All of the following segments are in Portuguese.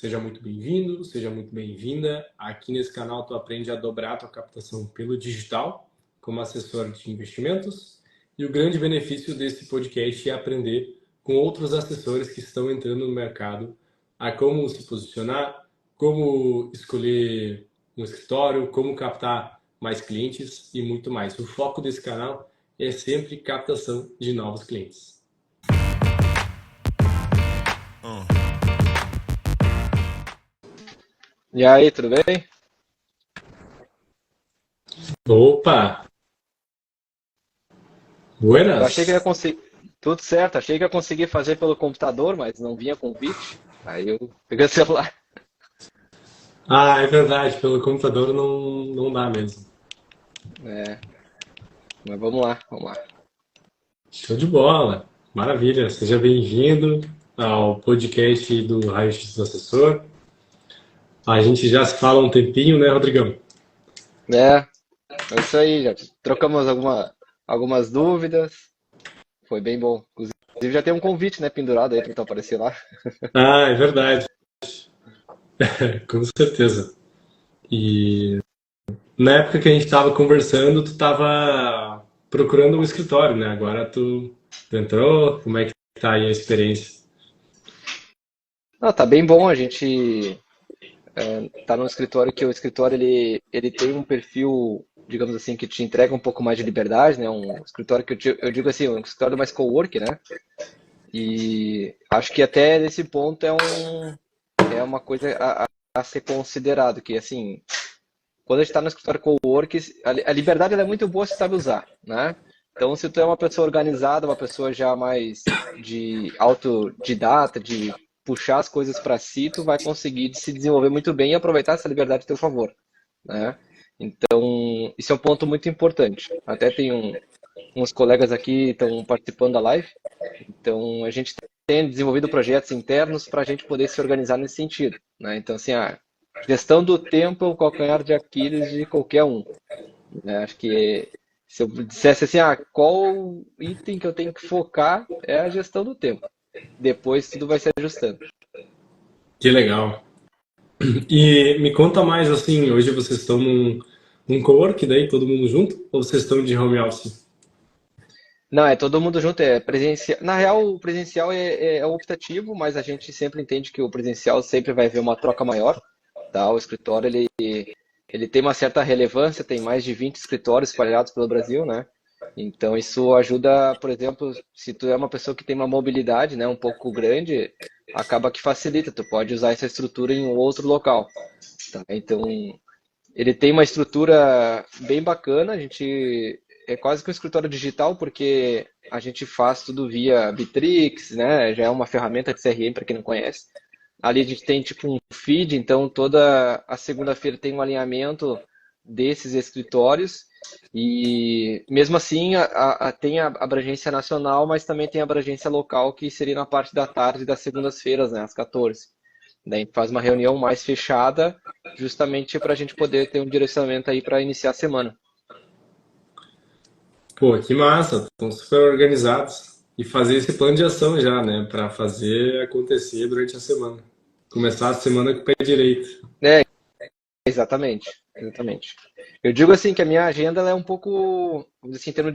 Seja muito bem-vindo, seja muito bem-vinda. Aqui nesse canal tu aprende a dobrar a tua captação pelo digital, como assessor de investimentos. E o grande benefício desse podcast é aprender com outros assessores que estão entrando no mercado a como se posicionar, como escolher um escritório, como captar mais clientes e muito mais. O foco desse canal é sempre captação de novos clientes. E aí, tudo bem? Opa! Eu achei que eu ia Buenas! conseguir. Tudo certo, achei que ia conseguir fazer pelo computador, mas não vinha convite. Aí eu peguei o celular. Ah, é verdade, pelo computador não dá mesmo. É, mas vamos lá, vamos lá. Show de bola! Maravilha! Seja bem-vindo ao podcast do Raio X do Assessor. A gente já se fala há um tempinho, né, Rodrigão? É, é isso aí, já trocamos algumas dúvidas. Foi bem bom. Inclusive já tem um convite, né, pendurado aí para tu aparecer lá. Ah, é verdade, com certeza. E na época que a gente estava conversando, tu estava procurando um escritório, né? Agora tu entrou, como é que tá aí a experiência? Não, tá bem bom, a gente tá num escritório que o escritório ele tem um perfil, digamos assim, que te entrega um pouco mais de liberdade, né? Um escritório que eu digo assim, um escritório mais co-work, né? E acho que até nesse ponto é uma coisa a ser considerado, que assim, quando a gente está no escritório co-work, a liberdade ela é muito boa se sabe usar, né? Então, se tu é uma pessoa organizada, uma pessoa já mais de autodidata, de puxar as coisas para si, tu vai conseguir se desenvolver muito bem e aproveitar essa liberdade a teu favor, né? Então, isso é um ponto muito importante. Até tem uns colegas aqui que estão participando da live, então a gente tem desenvolvido projetos internos para a gente poder se organizar nesse sentido, né? Então, assim, a gestão do tempo é o calcanhar de Aquiles de qualquer um, né? Acho que se eu dissesse assim, qual item que eu tenho que focar é a gestão do tempo. Depois tudo vai se ajustando. Que legal. E me conta mais, assim, hoje vocês estão num cowork daí, todo mundo junto? Ou vocês estão de home office? Não, é todo mundo junto, é presencial. Na real, o presencial é optativo, mas a gente sempre entende que o presencial sempre vai haver uma troca maior, tá? O escritório, ele tem uma certa relevância, tem mais de 20 escritórios espalhados pelo Brasil, né? Então isso ajuda, por exemplo, se tu é uma pessoa que tem uma mobilidade, né, um pouco grande, acaba que facilita, tu pode usar essa estrutura em um outro local, tá? Então, ele tem uma estrutura bem bacana, a gente é quase que um escritório digital, porque a gente faz tudo via Bitrix, né? Já é uma ferramenta de CRM para quem não conhece. Ali a gente tem tipo um feed, então toda a segunda-feira tem um alinhamento desses escritórios e mesmo assim tem a abrangência nacional, mas também tem a abrangência local, que seria na parte da tarde das segundas-feiras, né, às 14. Daí a gente faz uma reunião mais fechada, justamente para a gente poder ter um direcionamento aí para iniciar a semana. Pô, que massa, estão super organizados. E fazer esse plano de ação já, né? Para fazer acontecer durante a semana. Começar a semana com o pé direito. É, exatamente, exatamente. Eu digo assim que a minha agenda ela é um pouco, vamos dizer assim, em termos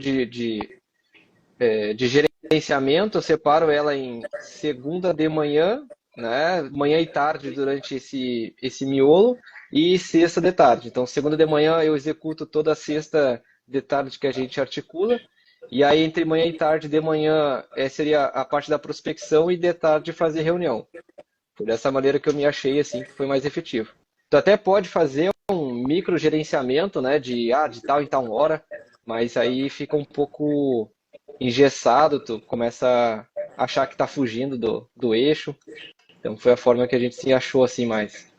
de gerenciamento, eu separo ela em segunda de manhã, né, manhã e tarde durante esse miolo, e sexta de tarde. Então, segunda de manhã eu executo toda a sexta de tarde que a gente articula, e aí entre manhã e tarde, de manhã seria a parte da prospecção e de tarde fazer reunião. Foi dessa maneira que eu me achei assim que foi mais efetivo. Tu até pode fazer um micro gerenciamento, né, de tal em tal hora, mas aí fica um pouco engessado, tu começa a achar que está fugindo do eixo. Então foi a forma que a gente se achou assim mais.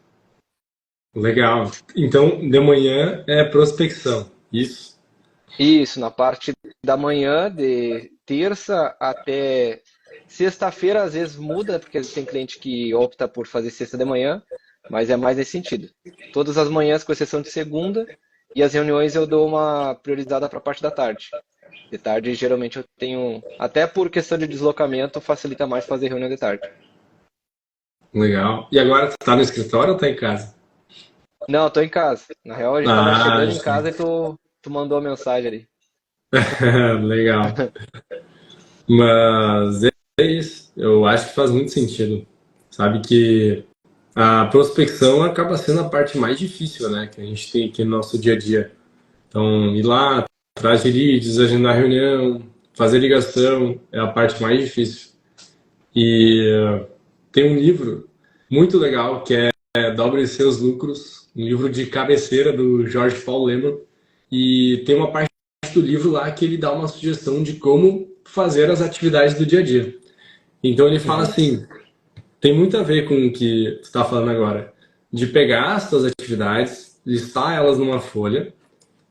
Legal. Então, de manhã é prospecção. Isso. Isso, na parte da manhã, de terça até sexta-feira, às vezes muda, porque tem cliente que opta por fazer sexta de manhã, mas é mais nesse sentido. Todas as manhãs, com exceção de segunda, e as reuniões eu dou uma priorizada para a parte da tarde. De tarde, geralmente eu tenho, até por questão de deslocamento, facilita mais fazer reunião de tarde. Legal. E agora tu tá no escritório ou tá em casa? Não, eu tô em casa. Na real, a gente tava Ah, chegando em casa e tu mandou a mensagem ali. legal. Mas é isso. Eu acho que faz muito sentido. Sabe que a prospecção acaba sendo a parte mais difícil, né? Que a gente tem aqui no nosso dia a dia. Então, ir lá, atrás de leads, agendar reunião, fazer ligação, é a parte mais difícil. E tem um livro muito legal que é Dobre Seus Lucros, um livro de cabeceira do Jorge Paulo Lemann. E tem uma parte do livro lá que ele dá uma sugestão de como fazer as atividades do dia a dia. Então ele fala Uhum, assim, tem muito a ver com o que tu está falando agora, de pegar as tuas atividades, listar elas numa folha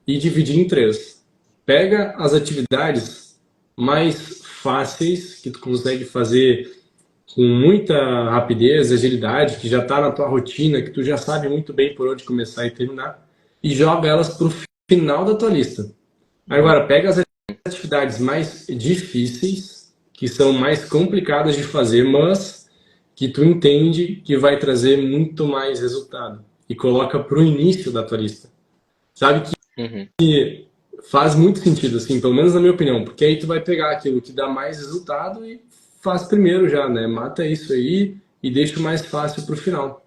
e dividir em três. Pega as atividades mais fáceis que tu consegue fazer com muita rapidez, agilidade, que já está na tua rotina, que tu já sabe muito bem por onde começar e terminar, e joga elas para o final da tua lista. uhum, Agora, pega as atividades mais difíceis, que são mais complicadas de fazer, mas que tu entende que vai trazer muito mais resultado, e coloca para o início da tua lista. Sabe uhum. que faz muito sentido, assim, pelo menos na minha opinião, porque aí tu vai pegar aquilo que dá mais resultado e faz primeiro já, né? Mata isso aí e deixa o mais fácil pro final.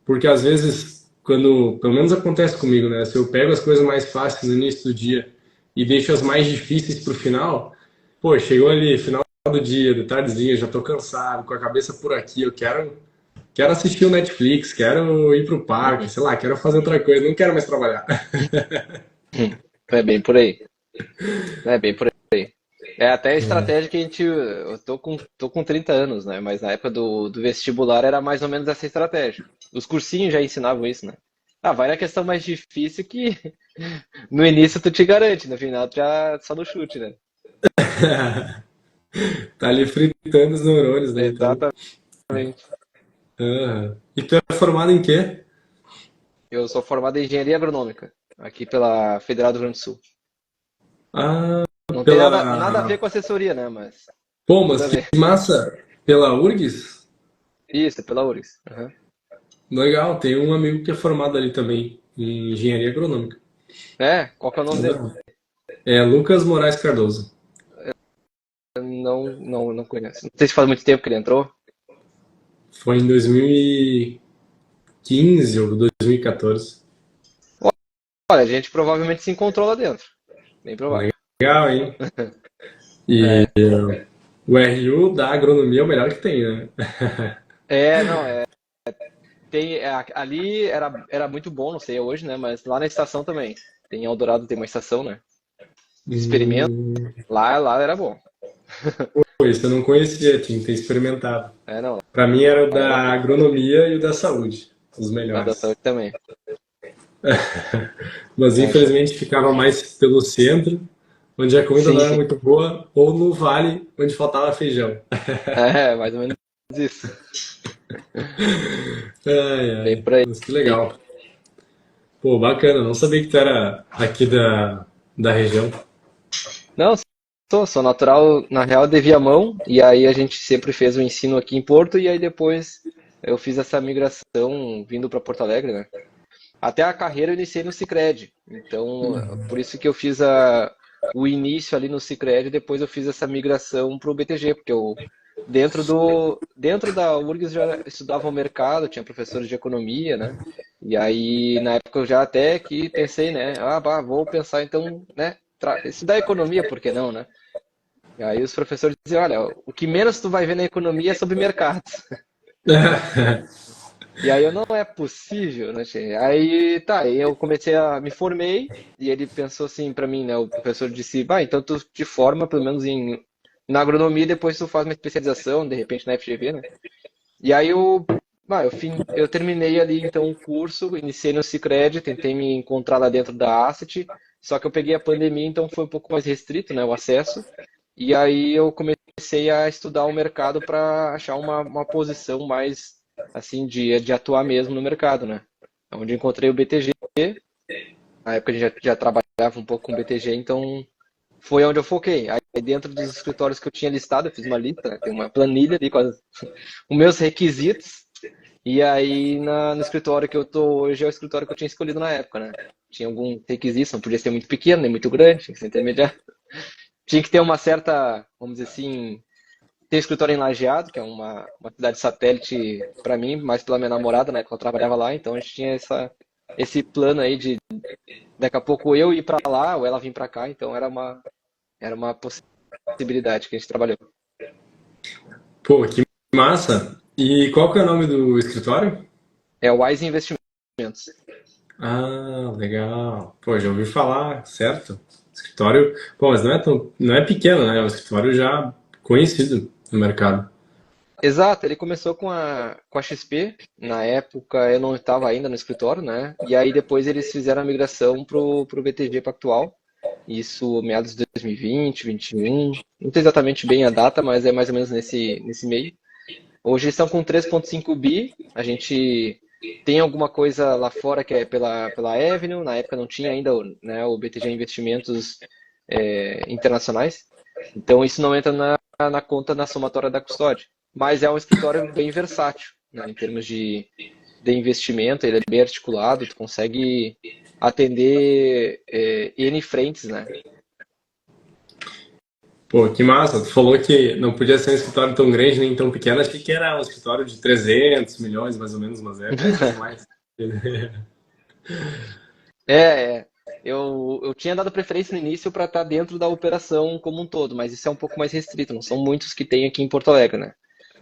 Porque às vezes, quando, pelo menos acontece comigo, né? Se eu pego as coisas mais fáceis no início do dia e deixo as mais difíceis pro final, pô, chegou ali, final do dia, de tardezinha, já tô cansado, com a cabeça por aqui, eu quero assistir o Netflix, quero ir pro parque, sei lá, quero fazer outra coisa, não quero mais trabalhar. É bem por aí. É bem por aí. É até a estratégia que a gente. Eu tô com 30 anos, né? Mas na época do vestibular era mais ou menos essa estratégia. Os cursinhos já ensinavam isso, né? Ah, vai na questão mais difícil que no início tu te garante, no final tu já só no chute, né? Tá ali fritando os neurônios, né? Então. Exatamente. Aham. E tu é formado em quê? Eu sou formado em engenharia agronômica, aqui pela Federal do Rio Grande do Sul. Ah, Não tem nada a ver pela. com assessoria, né? Mas Pô, tudo mas a que ver. massa! Pela URGS? Isso, pela URGS. Aham. Legal, tem um amigo que é formado ali também, em engenharia agronômica. É, qual que é o nome dele? Aham. É Lucas Moraes Cardoso. Não conheço. Não sei se faz muito tempo que ele entrou. Foi em 2015 ou 2014. Olha, a gente provavelmente se encontrou lá dentro. Bem provável. Legal, hein? E É, o RU da agronomia é o melhor que tem, né? não, ali era muito bom, não sei hoje, né? Mas lá na estação também. Tem em Eldorado tem uma estação, né? De experimento. Hum, Lá era bom. pô, isso eu não conhecia, tinha que ter experimentado. Não, Pra mim era o lá era da bom. agronomia e o da saúde, os Lá da melhores. saúde também. Mas É, show. infelizmente ficava mais pelo centro, onde a comida não Sim, era sim. muito boa, ou no vale, onde faltava feijão. É, mais ou menos isso. Ai, Bem ai, por aí. mas que legal. Pô, bacana, não sabia que tu era aqui da região. Não, sou natural, na real, de Viamão, e aí a gente sempre fez o ensino aqui em Porto, e aí depois eu fiz essa migração vindo para Porto Alegre, né? Até a carreira eu iniciei no Sicredi, então por isso que eu fiz o início ali no Sicredi, depois eu fiz essa migração para o BTG, porque eu dentro da URGS já estudava o mercado, tinha professores de economia, né? E aí na época eu já até que pensei, né? Ah, bah, vou pensar então, né? Estudar economia, por que não, né? E aí os professores diziam, olha, o que menos tu vai ver na economia é sobre mercados. E aí eu, não é possível, né, Tchê? Aí tá, aí eu comecei a me formei e ele pensou assim pra mim, né? O professor disse, bah, então tu te forma pelo menos na agronomia e depois tu faz uma especialização, de repente na FGV, né? E aí eu terminei ali então o curso, iniciei no Sicredi, tentei me encontrar lá dentro da Asset, só que eu peguei a pandemia, então foi um pouco mais restrito, né, o acesso. E aí eu comecei a estudar o mercado para achar uma posição mais assim de atuar mesmo no mercado, né? Onde encontrei o BTG. Na época a gente já trabalhava um pouco com o BTG, então foi onde eu foquei. Aí dentro dos escritórios que eu tinha listado, eu fiz uma lista, né? Tem uma planilha ali com os meus requisitos. E aí, no escritório que eu tô hoje, é o escritório que eu tinha escolhido na época, né? Tinha algum requisito, não podia ser muito pequeno, nem muito grande, tinha que ser intermediário. Tinha que ter uma certa, vamos dizer assim, ter escritório em Lajeado, que é uma cidade satélite para mim, mais pela minha namorada, né, que ela trabalhava lá, então a gente tinha esse plano aí de daqui a pouco eu ir para lá ou ela vir para cá, então era uma possibilidade que a gente trabalhou. Pô, que massa! E qual que é o nome do escritório? É o Wise Investimentos. Ah, legal. Pô, já ouvi falar, certo? Escritório. Pô, mas não é pequeno, né? É um escritório já conhecido no mercado. Exato, ele começou com a XP, na época eu não estava ainda no escritório, né? E aí depois eles fizeram a migração pro BTG Pactual, isso meados de 2020, 21, não sei exatamente bem a data, mas é mais ou menos nesse meio. Hoje eles estão com 3,5 bi. A gente tem alguma coisa lá fora que é pela Avenue. Na época não tinha ainda, né, o BTG Investimentos internacionais. Então isso não entra na conta na somatória da custódia. Mas é um escritório bem versátil, né, em termos de investimento. Ele é bem articulado. Tu consegue atender N frentes, né? Pô, que massa. Tu falou que não podia ser um escritório tão grande nem tão pequeno. Achei que era um escritório de 300 milhões, mais ou menos, mas é coisa mais. É, é. Eu tinha dado preferência no início para estar dentro da operação como um todo, mas isso é um pouco mais restrito, não são muitos que tem aqui em Porto Alegre, né?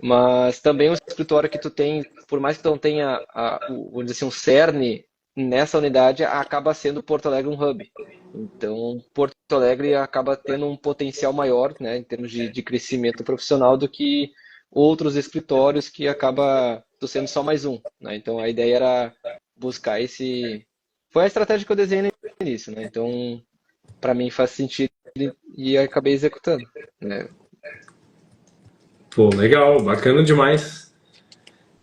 Mas também o escritório que tu tem, por mais que tu não tenha, vamos dizer assim, um cerne nessa unidade, acaba sendo Porto Alegre um hub. Então, Porto Alegre acaba tendo um potencial maior, né, em termos de crescimento profissional do que outros escritórios que acaba tu sendo só mais um, né? Então, a ideia era buscar esse foi a estratégia que eu desenhei no início, né? Então, para mim faz sentido e eu acabei executando, né? Pô, legal, bacana demais.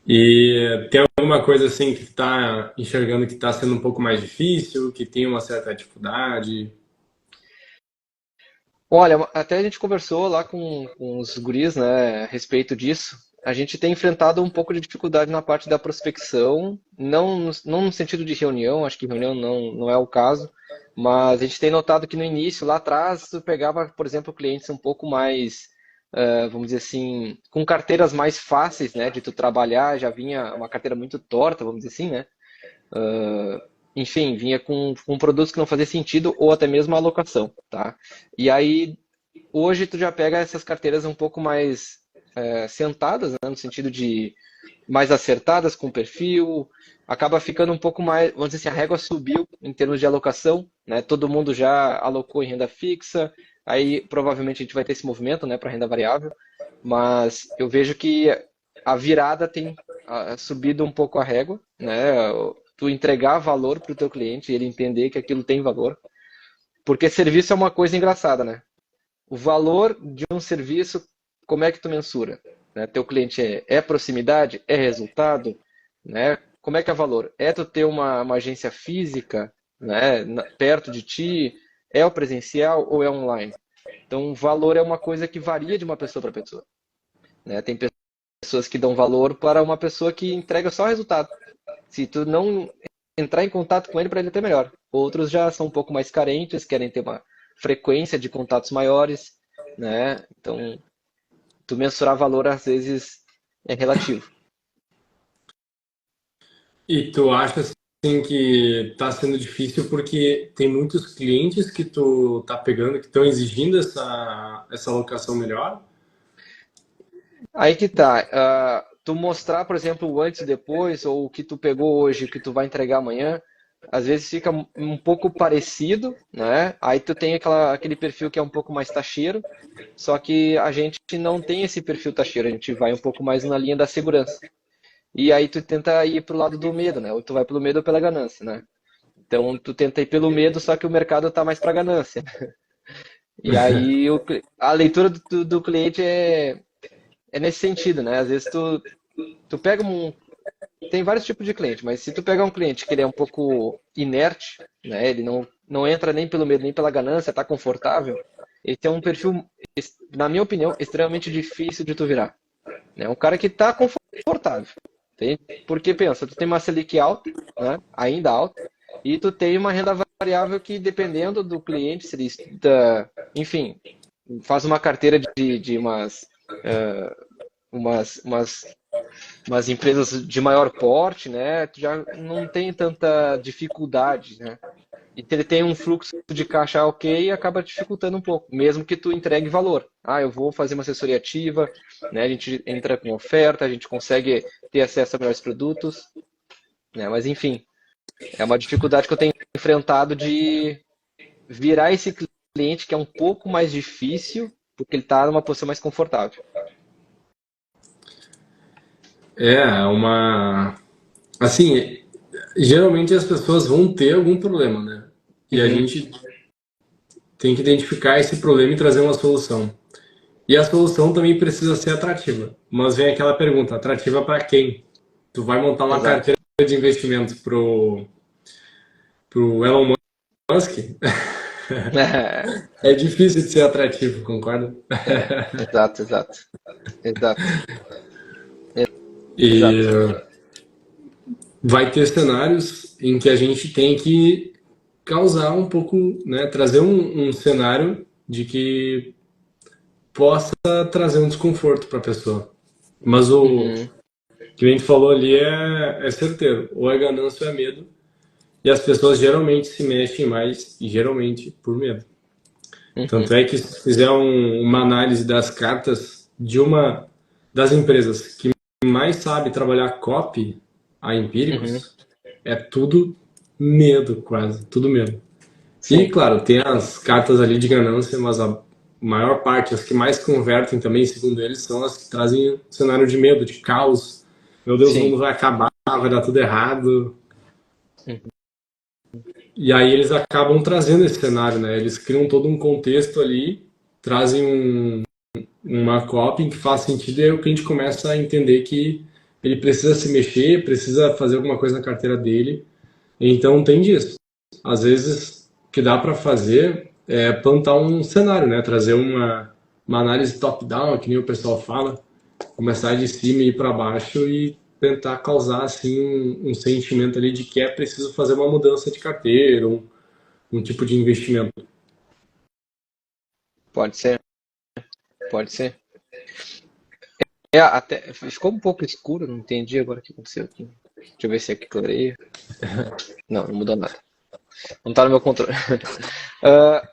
E tem alguma coisa assim que tá enxergando que está sendo um pouco mais difícil, que tem uma certa dificuldade? Olha, até a gente conversou lá com os guris, né, a respeito disso. A gente tem enfrentado um pouco de dificuldade na parte da prospecção, não no sentido de reunião, acho que reunião não é o caso, mas a gente tem notado que no início, lá atrás, tu pegava, por exemplo, clientes um pouco mais, vamos dizer assim, com carteiras mais fáceis, né, de tu trabalhar, já vinha uma carteira muito torta, vamos dizer assim, né? Enfim, vinha com produtos que não fazia sentido ou até mesmo a alocação, tá? E aí, hoje tu já pega essas carteiras um pouco mais sentadas, né, no sentido de mais acertadas com o perfil, acaba ficando um pouco mais, vamos dizer assim, a régua subiu em termos de alocação, né? Todo mundo já alocou em renda fixa, aí provavelmente a gente vai ter esse movimento, né, para renda variável, mas eu vejo que a virada tem subido um pouco a régua, né? Tu entregar valor para o teu cliente e ele entender que aquilo tem valor, porque serviço é uma coisa engraçada, né? O valor de um serviço, como é que tu mensura? Né? Teu cliente é proximidade? É resultado? Né? Como é que é valor? É tu ter uma agência física, né, perto de ti? É o presencial ou é online? Então, valor é uma coisa que varia de uma pessoa para pessoa. Né? Tem pessoas que dão valor para uma pessoa que entrega só resultado. Se tu não entrar em contato com ele, para ele ter melhor. Outros já são um pouco mais carentes, querem ter uma frequência de contatos maiores, né? Então, tu mensurar valor às vezes é relativo. E tu acha assim que está sendo difícil porque tem muitos clientes que tu tá pegando que estão exigindo essa alocação melhor? Aí que tá. Tu mostrar, por exemplo, o antes e depois, ou o que tu pegou hoje, o que tu vai entregar amanhã, às vezes fica um pouco parecido, né? Aí tu tem aquele perfil que é um pouco mais taxeiro, só que a gente não tem esse perfil taxeiro, a gente vai um pouco mais na linha da segurança. E aí tu tenta ir pro lado do medo, né? Ou tu vai pelo medo ou pela ganância, né? Então tu tenta ir pelo medo, só que o mercado tá mais para ganância. E aí a leitura do cliente é nesse sentido, né? Às vezes tu pega tem vários tipos de cliente, mas se tu pegar um cliente que ele é um pouco inerte, né? Ele não entra nem pelo medo nem pela ganância, tá confortável. Esse é um perfil, na minha opinião, extremamente difícil de tu virar. Né? Um cara que tá confortável. Porque pensa, tu tem uma Selic alta, né? Ainda alta, e tu tem uma renda variável que, dependendo do cliente, se ele estuda, enfim, faz uma carteira de umas, umas, umas empresas de maior porte, né? Tu já não tem tanta dificuldade, né? E ele tem um fluxo de caixa ok e acaba dificultando um pouco, mesmo que tu entregue valor. Ah, eu vou fazer uma assessoria ativa, né? A gente entra com oferta, a gente consegue ter acesso a melhores produtos, né? Mas enfim, é uma dificuldade que eu tenho enfrentado de virar esse cliente que é um pouco mais difícil, porque ele está numa posição mais confortável. É uma. Assim, geralmente as pessoas vão ter algum problema, né? E a Uhum. gente tem que identificar esse problema e trazer uma solução. E a solução também precisa ser atrativa. Mas vem aquela pergunta: atrativa para quem? Tu vai montar uma Exato. carteira de investimentos pro Elon Musk? É difícil de ser atrativo, concorda? Exato, exato, exato, E exato. vai ter cenários em que a gente tem que causar um pouco, né, trazer um cenário de que possa trazer um desconforto para a pessoa. Mas o Uhum. que a gente falou ali é certeiro. Ou é ganância ou é medo. E as pessoas geralmente se mexem mais, e geralmente por medo. Uhum. Tanto é que se fizer uma análise das cartas de uma das empresas que mais sabe trabalhar copy a Uhum. empíricos, é tudo medo, quase, tudo medo. E, Sim, claro, tem as cartas ali de ganância, mas a maior parte, as que mais convertem também, segundo eles, são as que trazem cenário de medo, de caos. Meu Deus, o sim. mundo vai acabar, vai dar tudo errado. Uhum. E aí eles acabam trazendo esse cenário, né? Eles criam todo um contexto ali, trazem uma copy que faz sentido e é o que a gente começa a entender que ele precisa se mexer, precisa fazer alguma coisa na carteira dele. Então tem disso. Às vezes o que dá para fazer é plantar um cenário, né? Trazer uma análise top-down, que nem o pessoal fala, começar de cima e ir para baixo e tentar causar assim um sentimento ali de que é preciso fazer uma mudança de carteira, um tipo de investimento. Pode ser, pode ser. Até ficou um pouco escuro, não entendi agora o que aconteceu aqui. Deixa eu ver se aqui clareia. Não, não mudou nada. Não tá no meu controle. Ah,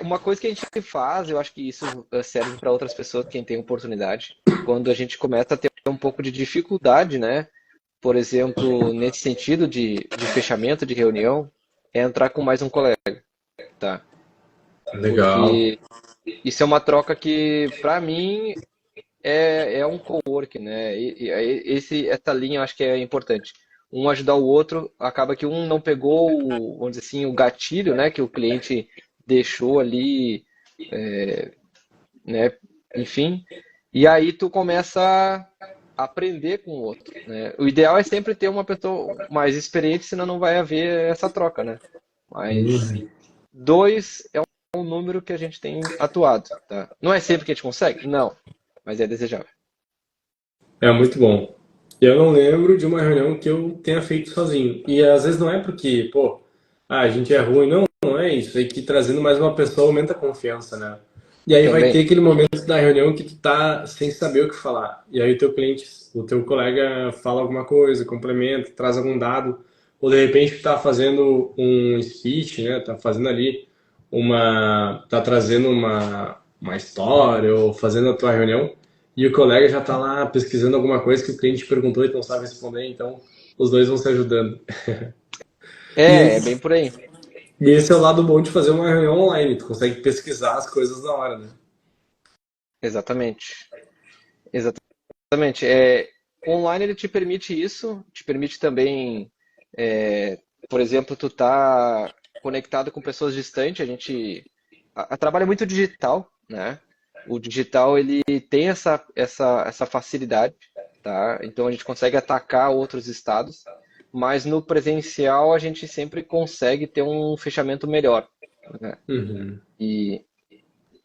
uma coisa que a gente faz, eu acho que isso serve para outras pessoas, quem tem oportunidade, quando a gente começa a ter um pouco de dificuldade, né? Por exemplo, nesse sentido de fechamento de reunião, é entrar com mais um colega, tá? Legal. Porque isso é uma troca que, para mim, é um co-work, né? Essa linha eu acho que é importante. Um ajudar o outro, acaba que um não pegou, vamos dizer assim, o gatilho, né, que o cliente deixou ali, né? Enfim, e aí tu começa a aprender com o outro, né? O ideal é sempre ter uma pessoa mais experiente, senão não vai haver essa troca, né? Mas Uhum. dois é um número que a gente tem atuado, tá? Não é sempre que a gente consegue? Não, mas é desejável. É muito bom. Eu não lembro de uma reunião que eu tenha feito sozinho. E às vezes não é porque, pô, a gente é ruim. Não, não é isso. É que trazendo mais uma pessoa aumenta a confiança, né? E aí vai ter Também. aquele momento da reunião que tu tá sem saber o que falar. E aí o teu cliente, o teu colega fala alguma coisa, complementa, traz algum dado. Ou de repente tu tá fazendo um speech, né? Tá fazendo ali tá trazendo uma história ou fazendo a tua reunião. E o colega já está lá pesquisando alguma coisa que o cliente perguntou e não sabe responder, então os dois vão se ajudando. E É bem esse, por aí. e esse é o lado bom de fazer uma reunião online, tu consegue pesquisar as coisas na hora, né? Exatamente. Exatamente. Online ele te permite isso, te permite também, por exemplo, tu tá conectado com pessoas distantes, a trabalho é muito digital, né? O digital ele tem essa facilidade, tá? Então a gente consegue atacar outros estados, mas no presencial a gente sempre consegue ter um fechamento melhor, né? Uhum. E,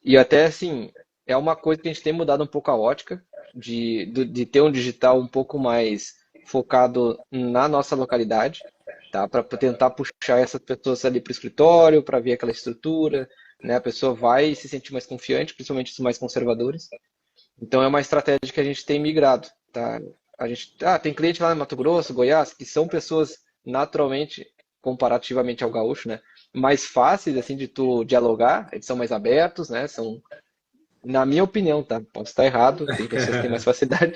e até assim, é uma coisa que a gente tem mudado um pouco a ótica de ter um digital um pouco mais focado na nossa localidade, tá? Para tentar puxar essas pessoas ali para o escritório, para ver aquela estrutura, né? A pessoa vai se sentir mais confiante, principalmente os mais conservadores. Então é uma estratégia que a gente tem migrado, tá? A gente tem cliente lá no Mato Grosso, Goiás, que são pessoas naturalmente, comparativamente ao gaúcho, né? Mais fáceis assim de tu dialogar, eles são mais abertos, né? São, na minha opinião, tá? Posso estar errado, tem pessoas que têm mais facilidade,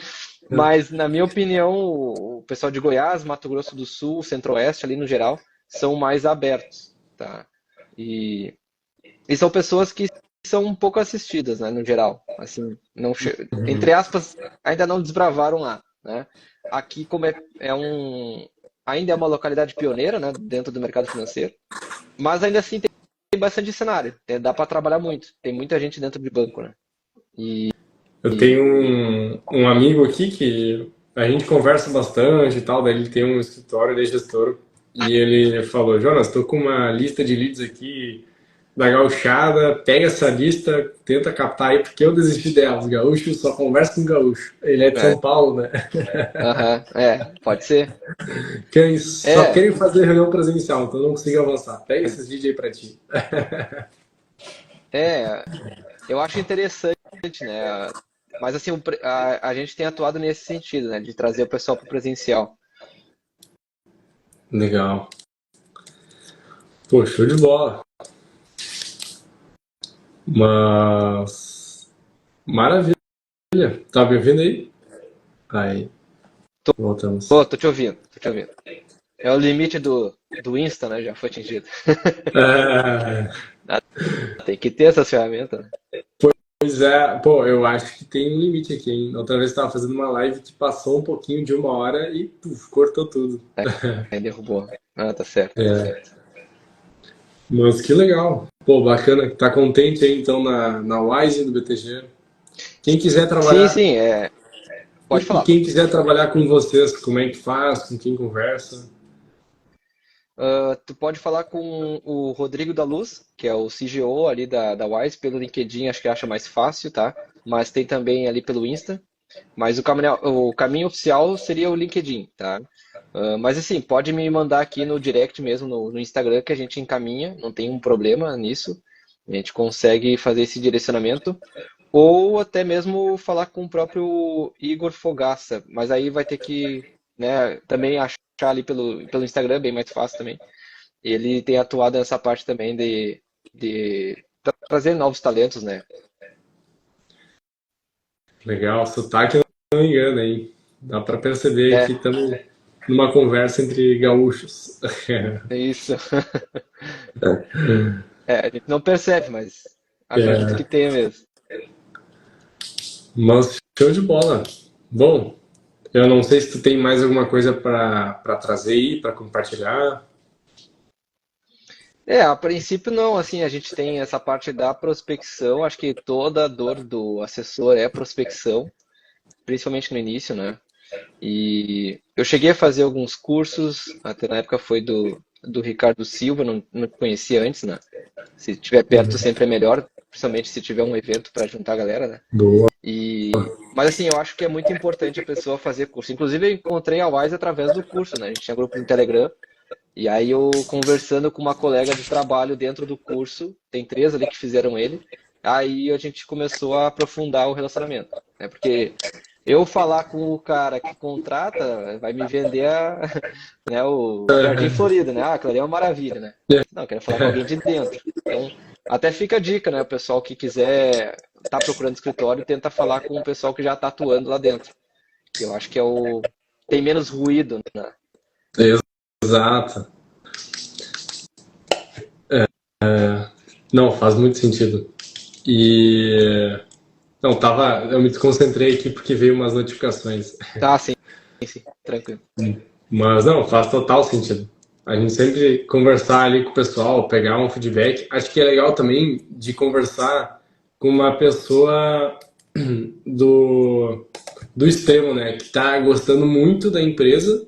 mas na minha opinião, o pessoal de Goiás, Mato Grosso do Sul, Centro-Oeste ali no geral, são mais abertos, tá? E, e são pessoas que são um pouco assistidas, né, no geral. Assim, não, entre aspas, ainda não desbravaram lá, né? Aqui, como ainda é uma localidade pioneira, né, dentro do mercado financeiro, mas ainda assim tem bastante cenário, dá para trabalhar muito. Tem muita gente dentro de banco, né? Eu tenho um amigo aqui que a gente conversa bastante e tal, daí ele tem um escritório, ele é gestor, e ele falou, Jonas, estou com uma lista de leads aqui da gauchada, pega essa lista, tenta captar aí, porque eu desisti dela, os gaúchos só conversam com gaúcho. Ele é de São Paulo, né? Pode ser. Só É, querem fazer reunião presencial, então não consigo avançar. Pega esses vídeos aí pra ti. é, eu acho interessante, né? Mas assim, a gente tem atuado nesse sentido, né? De trazer o pessoal para o presencial. Legal. Pô, show de bola. Mas. Maravilha. Tá me ouvindo aí? Aí, voltamos. Pô, tô te ouvindo, tô te ouvindo. É o limite do Insta, né? Já foi atingido. É, Tem que ter essas ferramentas, né? pois é, pô, eu acho que tem um limite aqui, hein? Outra vez eu tava fazendo uma live que passou um pouquinho de 1 hora e puf, cortou tudo. Aí derrubou. Ah, tá certo, tá É, certo. mas que legal. Pô, bacana. Tá contente aí então na Wise do BTG? Quem quiser Sim, trabalhar. sim, pode E falar. quem quiser trabalhar com vocês, como é que faz? Com quem conversa? Tu pode falar com o Rodrigo da Luz, que é o CGO ali da Wise, pelo LinkedIn, acho que acha mais fácil, tá? Mas tem também ali pelo Insta. Mas o caminho oficial seria o LinkedIn, tá? Mas assim, pode me mandar aqui no direct mesmo, no Instagram, que a gente encaminha, não tem um problema nisso. A gente consegue fazer esse direcionamento. Ou até mesmo falar com o próprio Igor Fogaça, mas aí vai ter que, né, também achar ali pelo Instagram, bem mais fácil também. Ele tem atuado nessa parte também de trazer novos talentos, né? Legal, sotaque não engana, hein? Dá pra perceber que É, estamos numa conversa entre gaúchos. é isso. A gente não percebe, mas acredito que É, tenha mesmo. mas show de bola. Bom, eu não sei se tu tem mais alguma coisa para trazer aí, para compartilhar. A princípio não, assim, a gente tem essa parte da prospecção, acho que toda a dor do assessor é prospecção, principalmente no início, né? E eu cheguei a fazer alguns cursos, até na época foi do Ricardo Silva, não conhecia antes, né? Se tiver perto sempre é melhor, principalmente se tiver um evento para juntar a galera, né? Boa. Mas assim, eu acho que é muito importante a pessoa fazer curso. Inclusive eu encontrei a Wise através do curso, né? A gente tinha grupo no Telegram, e aí eu conversando com uma colega de trabalho dentro do curso, tem 3 ali que fizeram ele, aí a gente começou a aprofundar o relacionamento, né? Porque eu falar com o cara que contrata vai me vender né, o Jardim Florido, né? Ah, aquilo ali é uma maravilha, né? Não, eu quero falar com alguém de dentro. Então, até fica a dica, né? O pessoal que quiser tá procurando escritório, tenta falar com o pessoal que já está atuando lá dentro. Que eu acho que tem menos ruído, né? Exato. Não, faz muito sentido. E não, eu me desconcentrei aqui porque veio umas notificações. Tá, sim, sim, tranquilo. Mas não, faz total sentido. A gente sempre conversar ali com o pessoal, pegar um feedback. Acho que é legal também de conversar com uma pessoa do, do extremo, né? Que tá gostando muito da empresa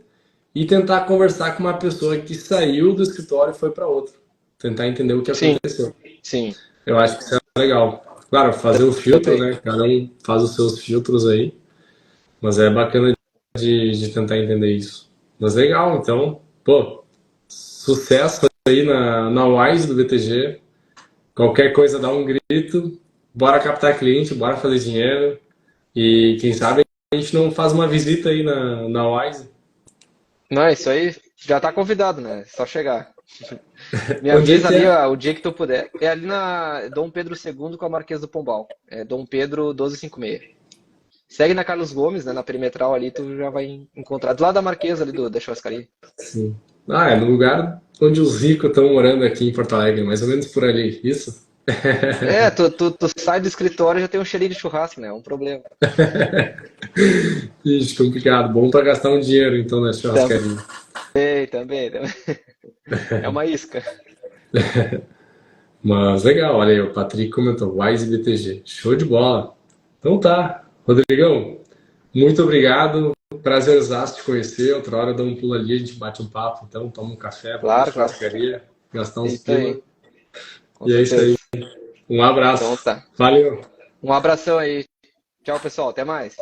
e tentar conversar com uma pessoa que saiu do escritório e foi para outro. Tentar entender o que Sim, aconteceu. sim, Eu acho que isso é legal. Claro, fazer o filtro, também. né? Cada um faz os seus filtros aí. Mas é bacana de tentar entender isso. Mas legal, então, pô, sucesso aí na Wise do BTG. Qualquer coisa dá um grito, bora captar cliente, bora fazer dinheiro. E quem sabe a gente não faz uma visita aí na Wise. Não, isso aí já tá convidado, né? Só chegar. Me Onde é avisa que ali, é? ó, o dia que tu puder. É ali na Dom Pedro II com a Marquesa do Pombal. É Dom Pedro 1256. Segue na Carlos Gomes, né? Na perimetral ali, tu já vai encontrar. Do lado da Marquesa ali da churrascaria. Sim. Ah, é no lugar onde os ricos estão morando aqui em Porto Alegre, mais ou menos por ali, isso? É, tu sai do escritório e já tem um cheirinho de churrasco, né? É um problema. Ixi, complicado. Bom para gastar um dinheiro então na churrascaria. Também. É uma isca. Mas legal, olha aí, o Patrick comentou, Wise BTG. Show de bola. Então tá, Rodrigão, muito obrigado. Prazerzaço te conhecer. Outra hora dá um pulo ali, a gente bate um papo, então toma um café, vamos na Claro, claro. churrascaria, gastar uns Isso pila. aí, com E é isso certeza. aí. Um Então abraço. tá. Valeu. Um abração aí. Tchau, pessoal. Até mais.